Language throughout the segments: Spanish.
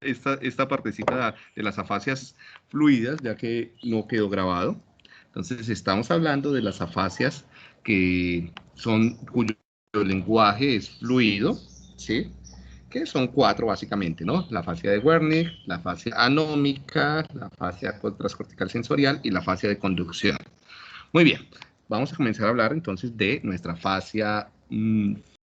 esta partecita de las afasias fluidas, ya que no quedó grabado. Entonces, estamos hablando de las afasias cuyo lenguaje es fluido, ¿sí? Que son 4 básicamente, ¿no? La afasia de Wernicke, la afasia anómica, la afasia transcortical sensorial y la afasia de conducción. Muy bien, vamos a comenzar a hablar entonces de nuestra afasia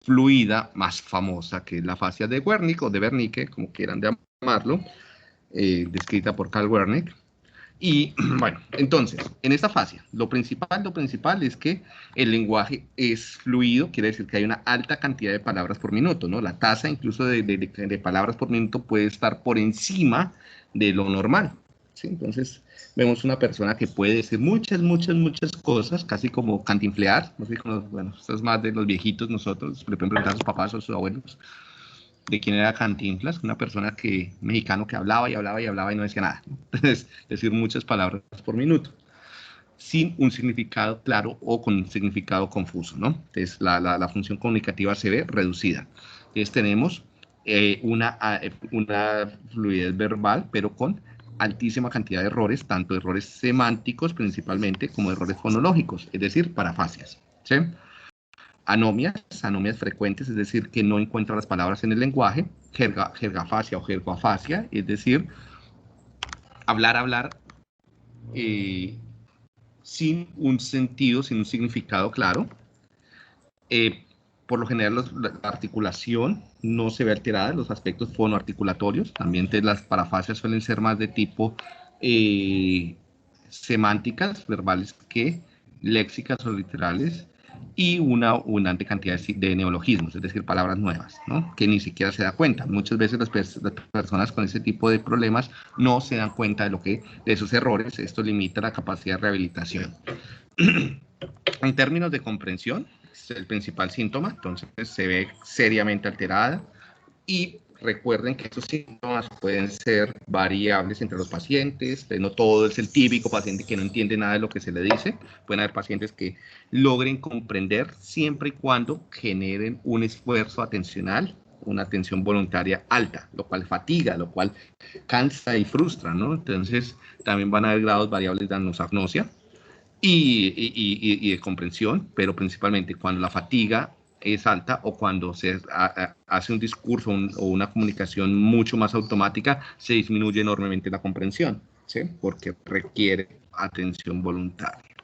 fluida más famosa, que es la afasia de Wernicke o de Wernicke, como quieran llamarlo, descrita por Carl Wernicke. Y bueno, entonces, en esta fase, lo principal es que el lenguaje es fluido, quiere decir que hay una alta cantidad de palabras por minuto, ¿no? La tasa incluso de palabras por minuto puede estar por encima de lo normal, ¿sí? Entonces, vemos una persona que puede decir muchas cosas, casi como cantinflear, no sé, bueno, esto es más de los viejitos nosotros, le pueden preguntar a sus papás o a sus abuelos, de quién era Cantinflas, una persona mexicano que hablaba y no decía nada. Entonces, decir muchas palabras por minuto, sin un significado claro o con un significado confuso, ¿no? Entonces, la función comunicativa se ve reducida. Entonces, tenemos una fluidez verbal, pero con altísima cantidad de errores, tanto errores semánticos principalmente, como errores fonológicos, es decir, parafasias, ¿sí? Anomias frecuentes, es decir, que no encuentra las palabras en el lenguaje, jergafasia o jergoafasia, es decir, hablar sin un sentido, sin un significado claro. Por lo general, la articulación no se ve alterada, los aspectos fonoarticulatorios, también las parafasias suelen ser más de tipo semánticas, verbales, que léxicas o literales, y una abundante cantidad de neologismos, es decir, palabras nuevas, ¿no? Que ni siquiera se da cuenta. Muchas veces las personas con ese tipo de problemas no se dan cuenta de esos errores. Esto limita la capacidad de rehabilitación. En términos de comprensión, es el principal síntoma, entonces se ve seriamente alterada, y recuerden que estos síntomas pueden ser variables entre los pacientes, no todo es el típico paciente que no entiende nada de lo que se le dice, pueden haber pacientes que logren comprender siempre y cuando generen un esfuerzo atencional, una atención voluntaria alta, lo cual fatiga, lo cual cansa y frustra, ¿no? Entonces también van a haber grados variables de anosognosia y de comprensión, pero principalmente cuando la fatiga es alta o cuando se hace un discurso o una comunicación mucho más automática, se disminuye enormemente la comprensión, ¿sí? Porque requiere atención voluntaria.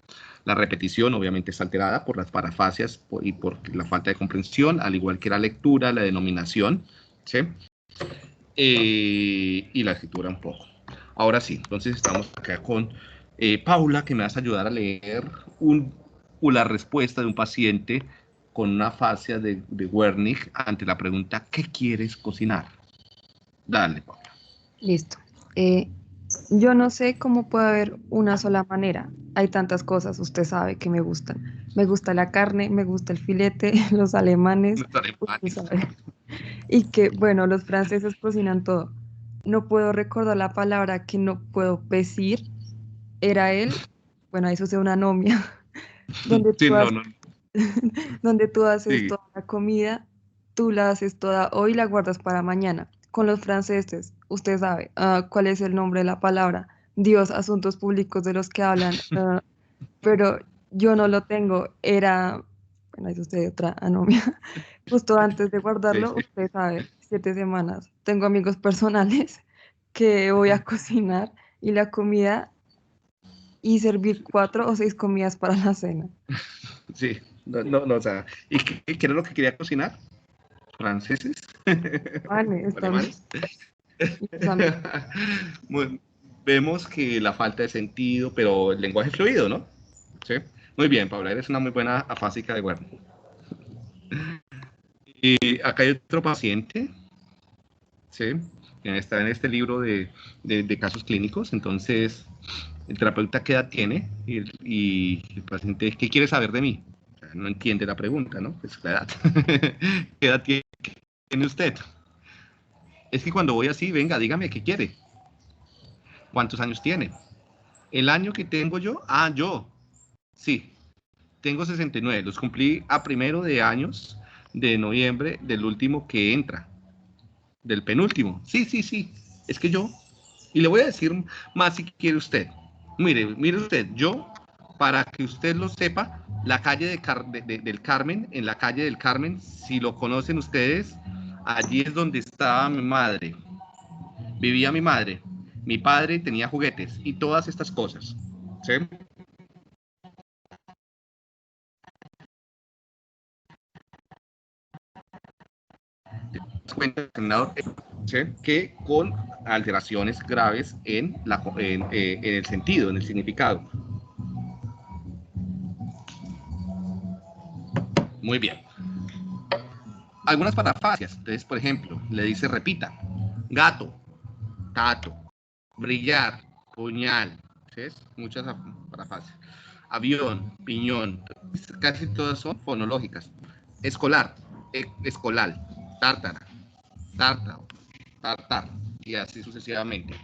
La repetición obviamente es alterada por las parafasias y por la falta de comprensión, al igual que la lectura, la denominación, ¿sí? Y la escritura un poco. Ahora sí, entonces estamos acá con Paula, que me vas a ayudar a leer la respuesta de un paciente con una afasia de Wernicke ante la pregunta ¿qué quieres cocinar? Dale, Paula. Listo. Yo no sé cómo puede haber una sola manera. Hay tantas cosas, usted sabe que me gustan. Me gusta la carne, me gusta el filete, los alemanes, usted sabe. Y que, bueno, los franceses cocinan todo. No puedo recordar la palabra que no puedo decir. Era él, bueno, eso es una anomia, donde Sí, tú no, haces, no. donde tú haces Sí. toda la comida, tú la haces toda hoy y la guardas para mañana. Con los franceses, usted sabe cuál es el nombre de la palabra. Dios, asuntos públicos de los que hablan, pero yo no lo tengo. Era, bueno, es usted otra anomia. Justo antes de Sí, guardarlo, sí. usted sabe, 7 semanas. Tengo amigos personales que voy a cocinar y la comida y servir 4 o 6 comidas para la cena. Sí. No, o sea, ¿y qué era lo que quería cocinar? ¿Franceses? Vale, está bien. ¿Alemanes? Y mis amigos. Bueno, vemos que la falta de sentido, pero el lenguaje es fluido, ¿no? Sí. Muy bien, Paula, eres una muy buena afásica de Wernicke. Acá hay otro paciente, ¿sí? Que está en este libro de casos clínicos. Entonces, el terapeuta, ¿qué edad tiene? Y el paciente, ¿qué quiere saber de mí? O sea, no entiende la pregunta, ¿no? Es la edad. ¿Qué edad tiene usted? Es que cuando voy así, venga, dígame qué quiere. ¿Cuántos años tiene? El año que tengo yo, yo, sí, tengo 69, los cumplí a 1 de noviembre del último que entra, del penúltimo. Sí. Es que yo, y le voy a decir más si quiere usted. Mire usted, yo, para que usted lo sepa, la calle del Carmen, en la calle del Carmen, si lo conocen ustedes, allí es donde estaba mi madre. Vivía mi madre. Mi padre tenía juguetes y todas estas cosas. ¿Sí? Cuenta que con alteraciones graves en el sentido, en el significado. Muy bien. Algunas parafrases. Entonces, por ejemplo, le dice repita. Gato, tato, brillar, puñal. ¿Sí? Muchas parafrases. Avión, piñón. Casi todas son fonológicas. Escolar, escolar, tártara, tártaro, tartar. Y así sucesivamente.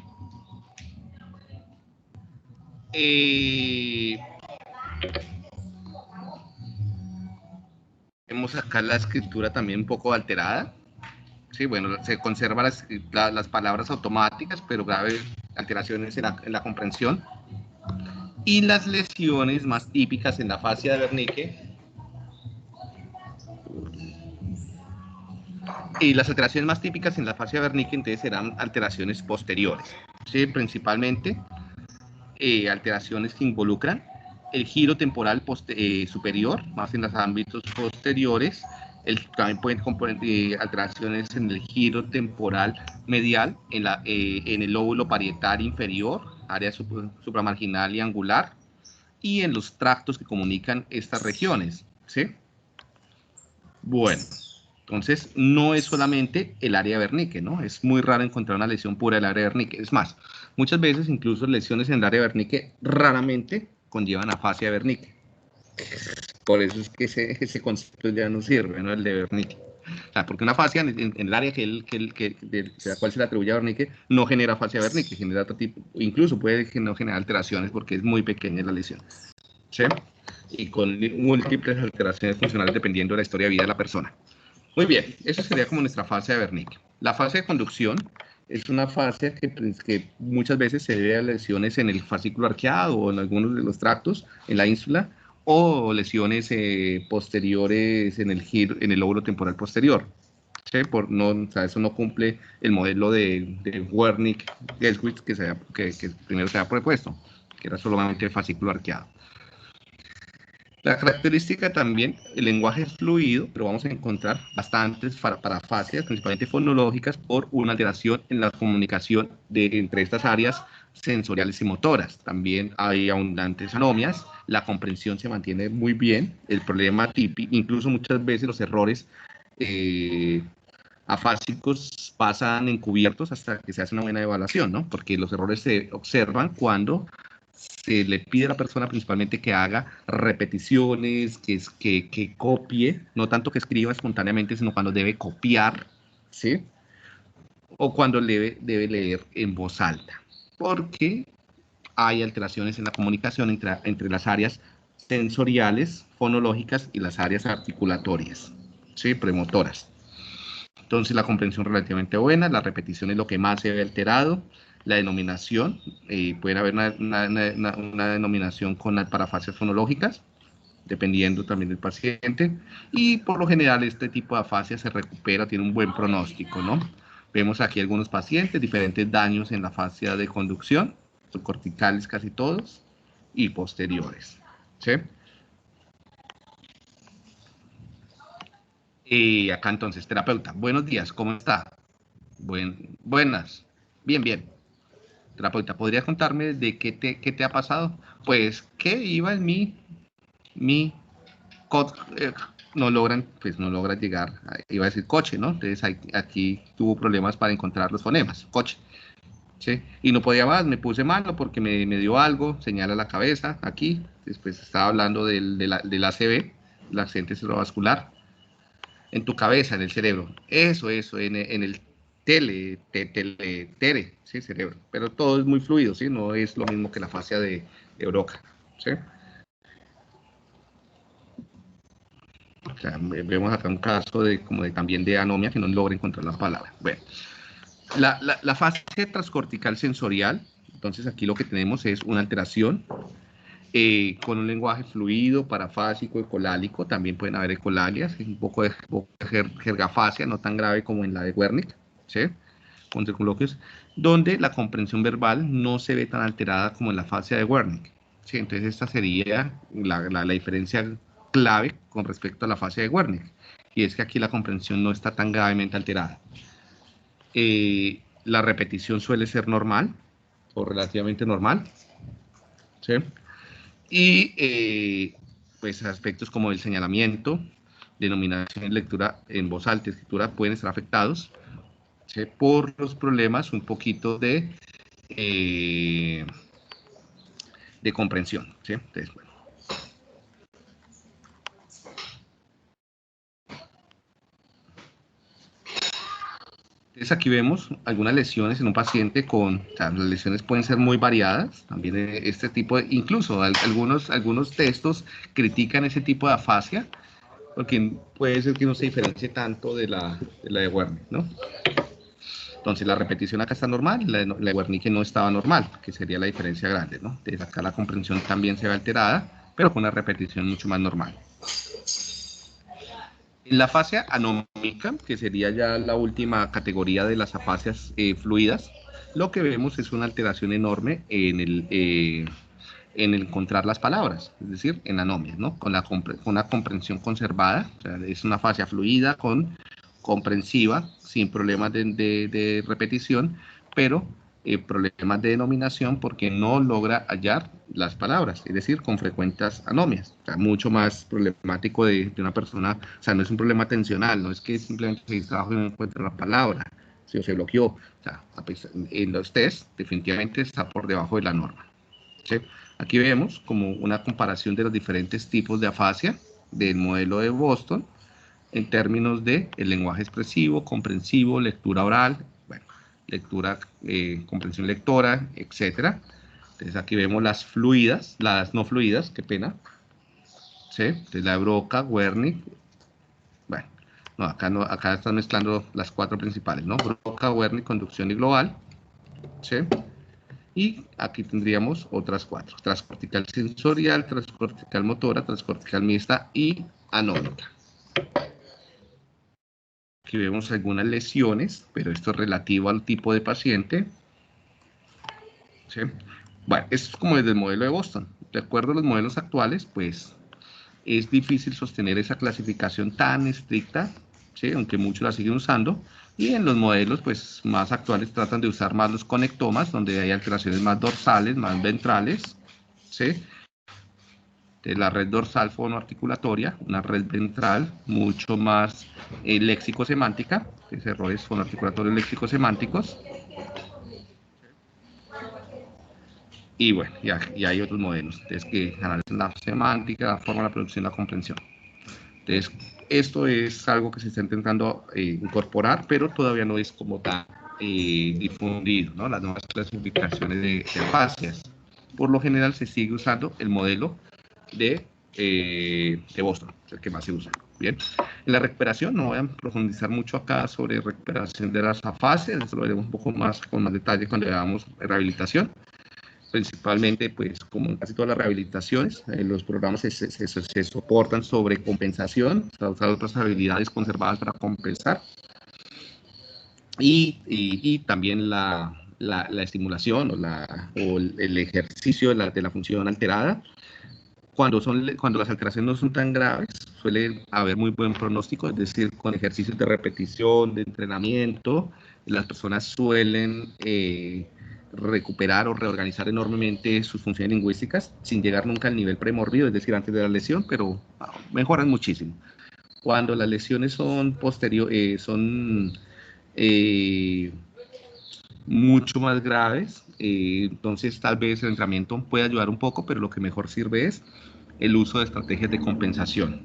Vemos acá la escritura también un poco alterada. Sí, bueno, se conservan las palabras automáticas, pero graves alteraciones en la comprensión. Y las lesiones más típicas en la fascia de Wernicke. Y las alteraciones más típicas en la fascia de Wernicke entonces serán alteraciones posteriores. Sí, principalmente alteraciones que involucran el giro temporal superior, más en los ámbitos posteriores. También pueden componer alteraciones en el giro temporal medial, en el lóbulo parietal inferior, área supramarginal y angular, y en los tractos que comunican estas regiones. ¿Sí? Bueno, entonces no es solamente el área de Wernicke, ¿no? Es muy raro encontrar una lesión pura del área de Wernicke. Es más, muchas veces incluso lesiones en el área de Wernicke raramente conllevan a fascia de Wernicke. Por eso es que ese concepto ya no sirve, ¿no? El de Wernicke. O sea, porque una fascia en el área de la cual se le atribuye a Wernicke no genera fascia de Wernicke, genera otro tipo, incluso puede que no genere alteraciones porque es muy pequeña la lesión. ¿Sí? Y con múltiples alteraciones funcionales dependiendo de la historia de vida de la persona. Muy bien, eso sería como nuestra fase de Wernicke. La fase de conducción es una fase que muchas veces se debe a lesiones en el fascículo arqueado o en algunos de los tractos, en la ínsula, o lesiones posteriores en el lóbulo temporal posterior. ¿Sí? O sea, eso no cumple el modelo de Wernicke-Geswitz que primero se ha propuesto, que era solamente el fascículo arqueado. La característica también, el lenguaje es fluido, pero vamos a encontrar bastantes parafasias, principalmente fonológicas, por una alteración en la comunicación entre estas áreas sensoriales y motoras. También hay abundantes anomias, la comprensión se mantiene muy bien, el problema típico, incluso muchas veces los errores afásicos pasan encubiertos hasta que se hace una buena evaluación, ¿no? Porque los errores se observan cuando se le pide a la persona principalmente que haga repeticiones, que copie, no tanto que escriba espontáneamente, sino cuando debe copiar, ¿sí? O cuando debe leer en voz alta, porque hay alteraciones en la comunicación entre las áreas sensoriales, fonológicas y las áreas articulatorias, ¿sí? Premotoras. Entonces la comprensión relativamente buena, la repetición es lo que más se ve alterado, la denominación, puede haber una denominación con parafasias fonológicas, dependiendo también del paciente, y por lo general este tipo de afasia se recupera, tiene un buen pronóstico, ¿no? Vemos aquí algunos pacientes, diferentes daños en la fascia de conducción, subcorticales casi todos, y posteriores, ¿sí? Y acá entonces, terapeuta, buenos días, ¿cómo está? Buenas, bien, bien. Terapeuta, ¿podrías contarme de qué te ha pasado? Pues que iba en mi no logra llegar, iba a decir coche, ¿no? Entonces aquí tuvo problemas para encontrar los fonemas, coche, ¿sí? Y no podía más, me puse malo porque me dio algo, señala la cabeza, aquí, después estaba hablando del ACV, el accidente cerebrovascular, en tu cabeza, en el cerebro, eso, en el tere, sí, cerebro, pero todo es muy fluido, ¿sí? No es lo mismo que la fascia de Broca, ¿sí? O sea, vemos acá un caso también de anomia que no logra encontrar la palabra. Bueno, La fase transcortical sensorial, entonces aquí lo que tenemos es una alteración con un lenguaje fluido, parafásico, ecolálico, también pueden haber ecolalias, un poco de jergafasia, no tan grave como en la de Wernicke, ¿sí? Con circunloquios, donde la comprensión verbal no se ve tan alterada como en la fase de Wernicke, ¿sí? Entonces esta sería la diferencia clave con respecto a la fase de Wernicke, y es que aquí la comprensión no está tan gravemente alterada. La repetición suele ser normal, o relativamente normal, ¿sí? Y pues aspectos como el señalamiento, denominación y lectura en voz alta y escritura pueden estar afectados, ¿sí? Por los problemas un poquito de comprensión, ¿sí? Entonces, bueno. Entonces aquí vemos algunas lesiones en un paciente con, o sea, las lesiones pueden ser muy variadas, también este tipo de, incluso algunos textos critican ese tipo de afasia, porque puede ser que no se diferencie tanto de la de Wernicke, ¿no? Entonces la repetición acá está normal, la de Wernicke no estaba normal, que sería la diferencia grande, ¿no? Entonces acá la comprensión también se ve alterada, pero con una repetición mucho más normal. En la fase anómica, que sería ya la última categoría de las afasias fluidas, lo que vemos es una alteración enorme en encontrar las palabras, es decir, en anomias, ¿no? Con una comprensión conservada, o sea, es una fascia fluida comprensiva, sin problemas de repetición, pero problemas de denominación porque no logra hallar las palabras, es decir, con frecuentes anomias. O sea, mucho más problemático de una persona, o sea, no es un problema tensional, no es que simplemente se distrajo y no encuentra la palabra, si se bloqueó. O sea, en los test definitivamente está por debajo de la norma, ¿sí? Aquí vemos como una comparación de los diferentes tipos de afasia del modelo de Boston en términos de el lenguaje expresivo, comprensivo, lectura oral, bueno, lectura, comprensión lectora, etcétera. Entonces aquí vemos las fluidas, las no fluidas, qué pena, ¿sí? Entonces la de Broca, Wernicke, bueno, no, acá están mezclando las cuatro principales, ¿no? Broca, Wernicke, conducción y global, ¿sí? Y aquí tendríamos otras cuatro: transcortical sensorial, transcortical motora, transcortical mixta y anómica. Aquí vemos algunas lesiones, pero esto es relativo al tipo de paciente, ¿sí? Bueno, esto es como desde el modelo de Boston. De acuerdo a los modelos actuales, pues es difícil sostener esa clasificación tan estricta, ¿sí? Aunque muchos la siguen usando. Y en los modelos pues, más actuales tratan de usar más los conectomas, donde hay alteraciones más dorsales, más ventrales, ¿sí? De la red dorsal fonoarticulatoria, una red ventral mucho más léxico-semántica, errores fonoarticulatorios léxico-semánticos. Y bueno, y hay otros modelos que analizan la semántica, la forma, la producción y la comprensión. Entonces, esto es algo que se está intentando incorporar, pero todavía no es como tan difundido, ¿no? Las nuevas clasificaciones de afasias. Por lo general se sigue usando el modelo de Boston, es el que más se usa. Bien, en la recuperación no voy a profundizar mucho acá sobre recuperación de las afasias, eso lo veremos un poco más con más detalle cuando veamos rehabilitación. Principalmente, pues como en casi todas las rehabilitaciones, los programas se soportan sobre compensación, o sea, usar otras habilidades conservadas para compensar, y también la estimulación o el ejercicio de la función alterada. Cuando las alteraciones no son tan graves, suele haber muy buen pronóstico, es decir, con ejercicios de repetición, de entrenamiento, las personas suelen recuperar o reorganizar enormemente sus funciones lingüísticas sin llegar nunca al nivel premórbido, es decir, antes de la lesión, pero mejoran muchísimo. Cuando las lesiones son mucho más graves, entonces tal vez el entrenamiento puede ayudar un poco, pero lo que mejor sirve es el uso de estrategias de compensación,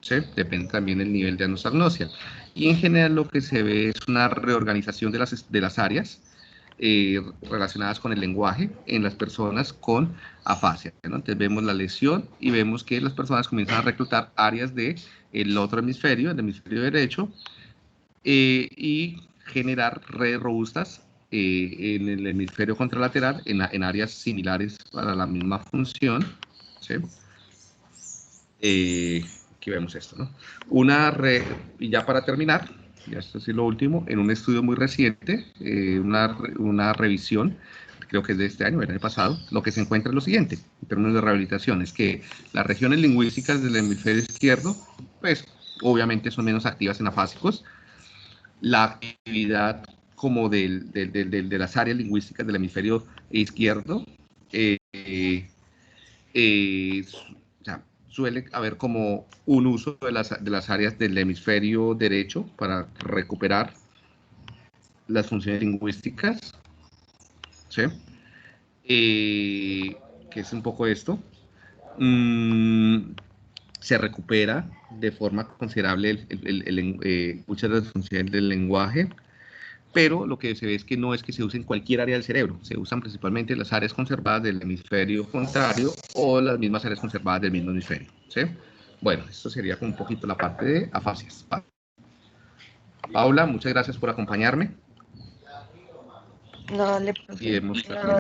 ¿sí? Depende también del nivel de anosognosia. Y en general lo que se ve es una reorganización de las áreas relacionadas con el lenguaje en las personas con afasia, ¿no? Entonces vemos la lesión y vemos que las personas comienzan a reclutar áreas del otro hemisferio, el hemisferio derecho, y generar redes robustas en el hemisferio contralateral en áreas similares para la misma función, ¿sí? Aquí vemos esto, ¿no? Y ya para terminar, ya esto es lo último, en un estudio muy reciente, una revisión, creo que es de este año, el año pasado, lo que se encuentra es lo siguiente, en términos de rehabilitación, es que las regiones lingüísticas del hemisferio izquierdo, pues, obviamente son menos activas en afásicos. La actividad como de las áreas lingüísticas del hemisferio izquierdo, o sea, suele haber como un uso de las áreas del hemisferio derecho para recuperar las funciones lingüísticas, ¿sí? Que es un poco esto. Se recupera de forma considerable muchas de las funciones del lenguaje, pero lo que se ve es que no es que se use en cualquier área del cerebro, se usan principalmente las áreas conservadas del hemisferio contrario o las mismas áreas conservadas del mismo hemisferio, ¿sí? Bueno, esto sería como un poquito la parte de afasias. Paula, muchas gracias por acompañarme. No, Y hemos